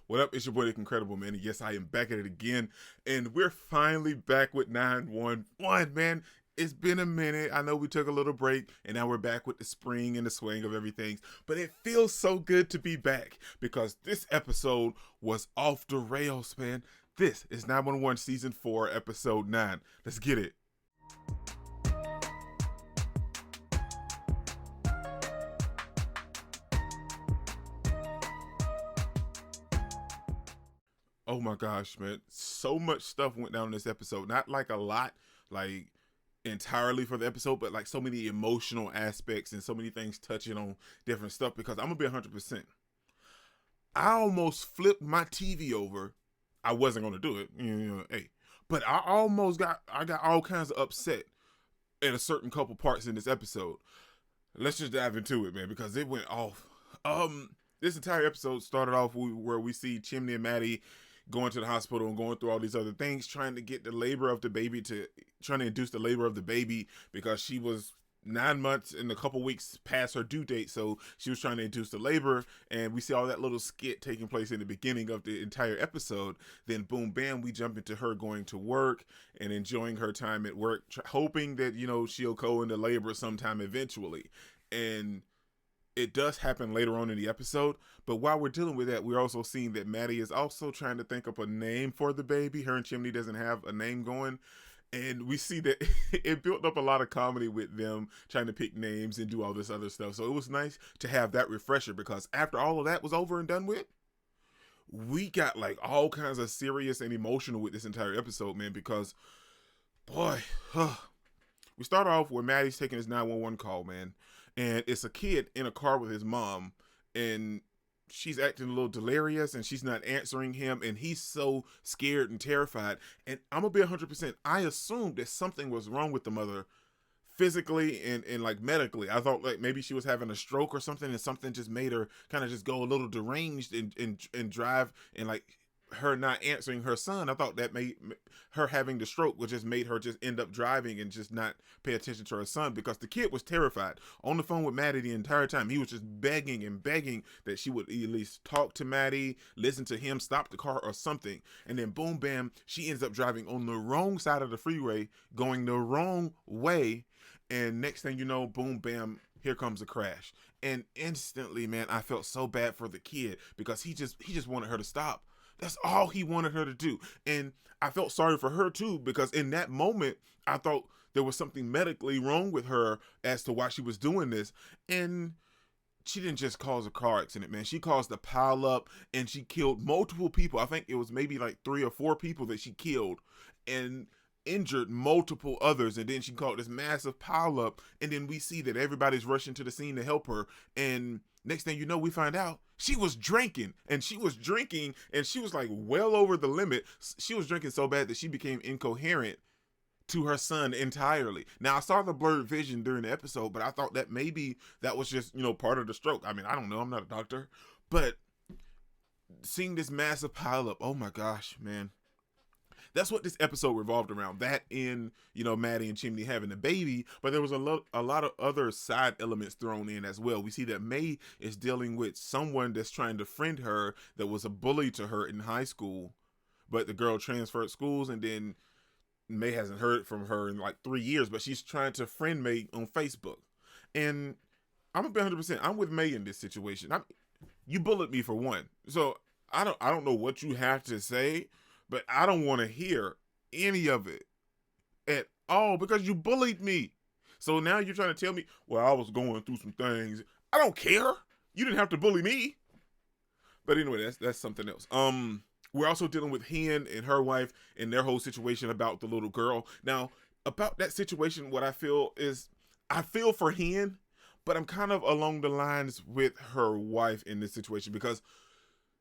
What up? It's your boy, Nick Incredible, man. And yes, I am back at it again. And we're finally back with 911, man. It's been a minute. I know we took a little break, and now we're back with the spring and the swing of everything. But it feels so good to be back because this episode was off the rails, man. This is 911 Season 4, Episode 9. Let's get it. Oh my gosh, man. So much stuff went down in this episode. Not like a lot, like entirely for the episode, but like so many emotional aspects and so many things touching on different stuff because I'm going to be 100%. I almost flipped my TV over. I wasn't going to do it, hey. But I got all kinds of upset in a certain couple parts in this episode. Let's just dive into it, man, because it went off. This entire episode started off where we see Chimney and Maddie going to the hospital and going through all these other things, trying to induce the labor of the baby because she was 9 months and a couple weeks past her due date, so she was trying to induce the labor, and we see all that little skit taking place in the beginning of the entire episode. Then boom bam, we jump into her going to work and enjoying her time at work, hoping that she'll go into labor sometime eventually. And it does happen later on in the episode, but while we're dealing with that, we're also seeing that Maddie is also trying to think up a name for the baby. Her and Chimney doesn't have a name going, and we see that it built up a lot of comedy with them trying to pick names and do all this other stuff. So it was nice to have that refresher because after all of that was over and done with, we got like all kinds of serious and emotional with this entire episode, man, because boy, we start off where Maddie's taking his 911 call, man. And it's a kid in a car with his mom, and she's acting a little delirious, and she's not answering him, and he's so scared and terrified. And I'm gonna be 100%. I assumed that something was wrong with the mother, physically and like medically. I thought like maybe she was having a stroke or something, and something just made her kind of just go a little deranged and drive, and like her not answering her son. I thought that made her having the stroke would just made her just end up driving and just not pay attention to her son, because the kid was terrified on the phone with Maddie the entire time. He was just begging and begging that she would at least talk to Maddie, listen to him, stop the car or something. And then boom bam, she ends up driving on the wrong side of the freeway, going the wrong way, and next thing you know, boom bam, here comes a crash. And instantly, man, I felt so bad for the kid because he just wanted her to stop. That's all he wanted her to do. And I felt sorry for her too, because in that moment, I thought there was something medically wrong with her as to why she was doing this. And she didn't just cause a car accident, man. She caused a pile up, and she killed multiple people. I think it was maybe like 3 or 4 people that she killed and injured multiple others. And then she caused this massive pile up. And then we see that everybody's rushing to the scene to help her. And next thing you know, we find out she was drinking, and she was like well over the limit. She was drinking so bad that she became incoherent to her son entirely. Now, I saw the blurred vision during the episode, but I thought that maybe that was just, part of the stroke. I mean, I don't know. I'm not a doctor, but seeing this massive pile up, oh my gosh, man. That's what this episode revolved around. That in, Maddie and Chimney having a baby, but there was a lot of other side elements thrown in as well. We see that May is dealing with someone that's trying to friend her that was a bully to her in high school, but the girl transferred schools, and then May hasn't heard from her in like 3 years, but she's trying to friend May on Facebook. And I'm gonna be 100%. I'm with May in this situation. You bullied me for one, so I don't know what you have to say, but I don't want to hear any of it at all because you bullied me. So now you're trying to tell me, well, I was going through some things. I don't care. You didn't have to bully me. But anyway, that's something else. We're also dealing with Hen and her wife and their whole situation about the little girl. Now, about that situation, what I feel is I feel for Hen, but I'm kind of along the lines with her wife in this situation because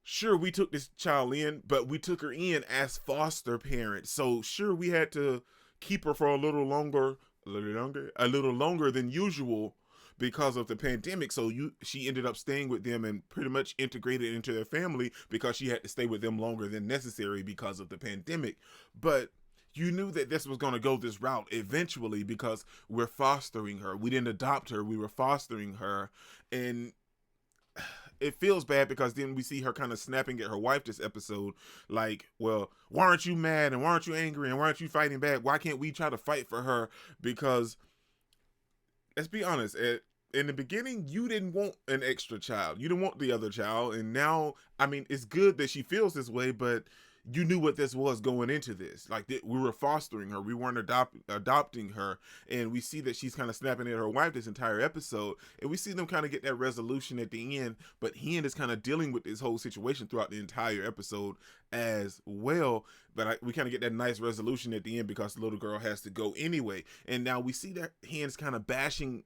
sure, we took this child in, but we took her in as foster parents. So sure, we had to keep her for a little longer than usual because of the pandemic. So she ended up staying with them and pretty much integrated into their family because she had to stay with them longer than necessary because of the pandemic. But you knew that this was going to go this route eventually because we're fostering her. We didn't adopt her. We were fostering her. And it feels bad because then we see her kind of snapping at her wife this episode, like, well, why aren't you mad and why aren't you angry and why aren't you fighting back? Why can't we try to fight for her? Because let's be honest, in the beginning, you didn't want an extra child. You didn't want the other child. And now, I mean, it's good that she feels this way, but you knew what this was going into this. Like, we were fostering her. We weren't adopting her. And we see that she's kind of snapping at her wife this entire episode. And we see them kind of get that resolution at the end. But Hen is kind of dealing with this whole situation throughout the entire episode as well. But we kind of get that nice resolution at the end because the little girl has to go anyway. And now we see that Hen's kind of bashing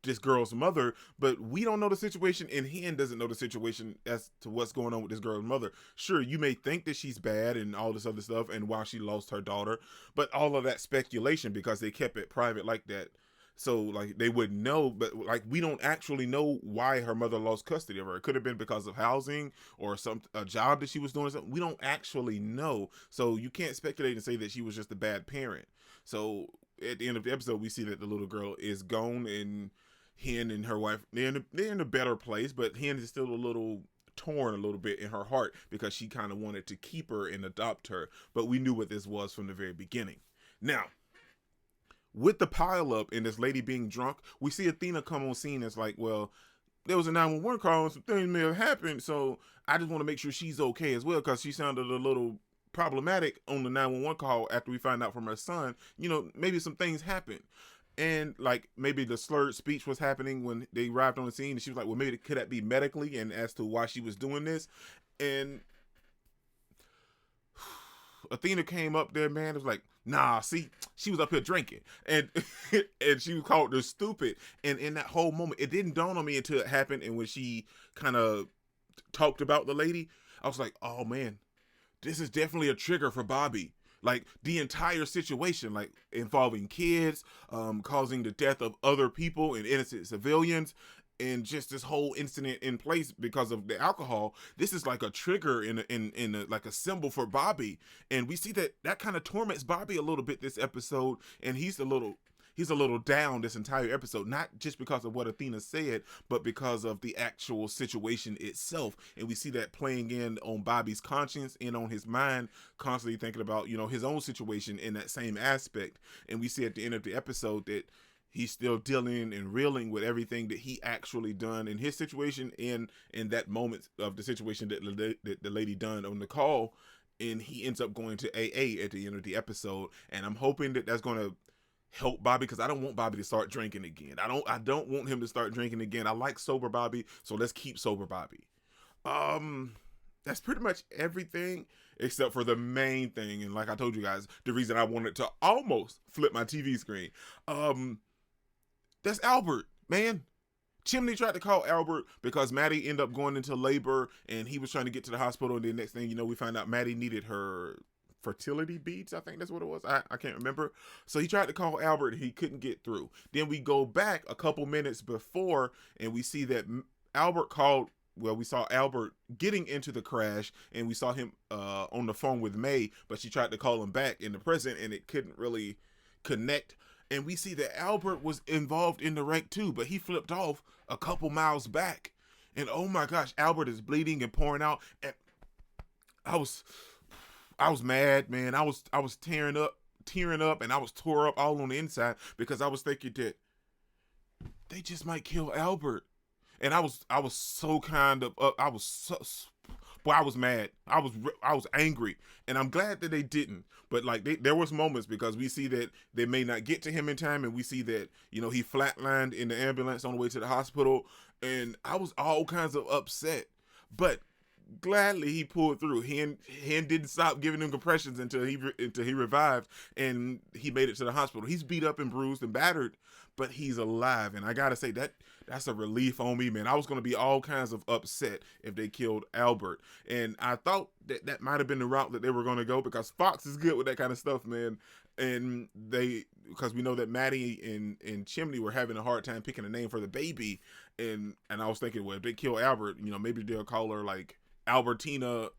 this girl's mother, but we don't know the situation, and Hen doesn't know the situation as to what's going on with this girl's mother. Sure, you may think that she's bad and all this other stuff, and why she lost her daughter, but all of that speculation because they kept it private like that. So like they wouldn't know, but like we don't actually know why her mother lost custody of her. It could have been because of housing or a job that she was doing. We don't actually know, so you can't speculate and say that she was just a bad parent. So at the end of the episode, we see that the little girl is gone, and Hen and her wife, they're in a better place, but Hen is still a little torn a little bit in her heart because she kind of wanted to keep her and adopt her, but we knew what this was from the very beginning. Now, with the pile up and this lady being drunk, we see Athena come on scene. It's like, well, there was a 911 call and some things may have happened, so I just want to make sure she's okay as well, because she sounded a little problematic on the 911 call after we find out from her son, maybe some things happened. And like maybe the slurred speech was happening when they arrived on the scene, and she was like, well, maybe could that be medically, and as to why she was doing this. And Athena came up there, man. It was like, nah, see, she was up here drinking, and and she was called her stupid. And in that whole moment, it didn't dawn on me until it happened. And when she kind of talked about the lady, I was like, oh man, this is definitely a trigger for Bobby. Like the entire situation, like involving kids, causing the death of other people and innocent civilians, and just this whole incident in place because of the alcohol. This is like a trigger in like a symbol for Bobby, and we see that kind of torments Bobby a little bit this episode, and he's a little down this entire episode, not just because of what Athena said, but because of the actual situation itself. And we see that playing in on Bobby's conscience and on his mind, constantly thinking about, his own situation in that same aspect. And we see at the end of the episode that he's still dealing and reeling with everything that he actually done in his situation, and in that moment of the situation that the lady done on the call. And he ends up going to AA at the end of the episode. And I'm hoping that that's going to help Bobby, because I don't want Bobby to start drinking again. I don't want him to start drinking again. I like sober Bobby, so let's keep sober Bobby. That's pretty much everything except for the main thing, and like I told you guys, the reason I wanted to almost flip my TV screen. That's Albert, man. Chimney tried to call Albert because Maddie ended up going into labor, and he was trying to get to the hospital, and the next thing you know, we find out Maddie needed her fertility beads. I think that's what it was. I can't remember. So he tried to call Albert, and he couldn't get through. Then we go back a couple minutes before, and we see that Albert called. Well, we saw Albert getting into the crash, and we saw him on the phone with May, but she tried to call him back in the present, and it couldn't really connect. And we see that Albert was involved in the wreck too, but he flipped off a couple miles back. And oh my gosh, Albert is bleeding and pouring out. And I was mad, man. I was tearing up, and I was tore up all on the inside because I was thinking that they just might kill Albert. And I was so kind of I was so, boy, I was mad. I was angry, and I'm glad that they didn't. But like there was moments, because we see that they may not get to him in time, and we see that he flatlined in the ambulance on the way to the hospital, and I was all kinds of upset. But gladly he pulled through. Hen didn't stop giving him compressions until he revived, and he made it to the hospital. He's beat up and bruised and battered, but he's alive, and I gotta say that's a relief on me, man. I was gonna be all kinds of upset if they killed Albert, and I thought that might have been the route that they were gonna go, because Fox is good with that kind of stuff, man. And because we know that Maddie and Chimney were having a hard time picking a name for the baby, and I was thinking, well, if they kill Albert, maybe they'll call her like Albertina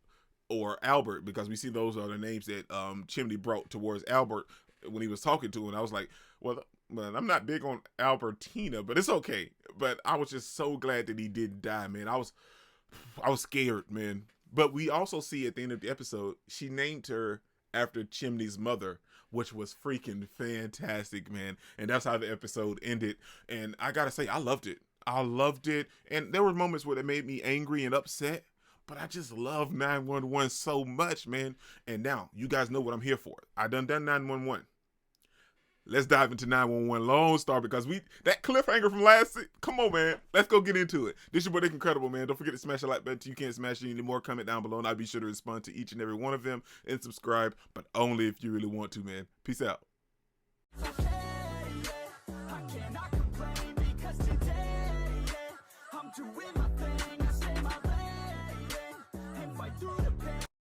or Albert, because we see those are the names that Chimney brought towards Albert when he was talking to him. And I was like, well, I'm not big on Albertina, but it's okay. But I was just so glad that he didn't die, man. I was scared, man. But we also see at the end of the episode, she named her after Chimney's mother, which was freaking fantastic, man. And that's how the episode ended. And I gotta say, I loved it. I loved it. And there were moments where it made me angry and upset, but I just love 911 so much, man. And now you guys know what I'm here for. I done 911. Let's dive into 911 Lone Star, because that cliffhanger from come on, man. Let's go get into it. This is your boy Nick Incredible, man. Don't forget to smash the like button. You can't smash it anymore. Comment down below, and I'll be sure to respond to each and every one of them and subscribe, but only if you really want to, man. Peace out.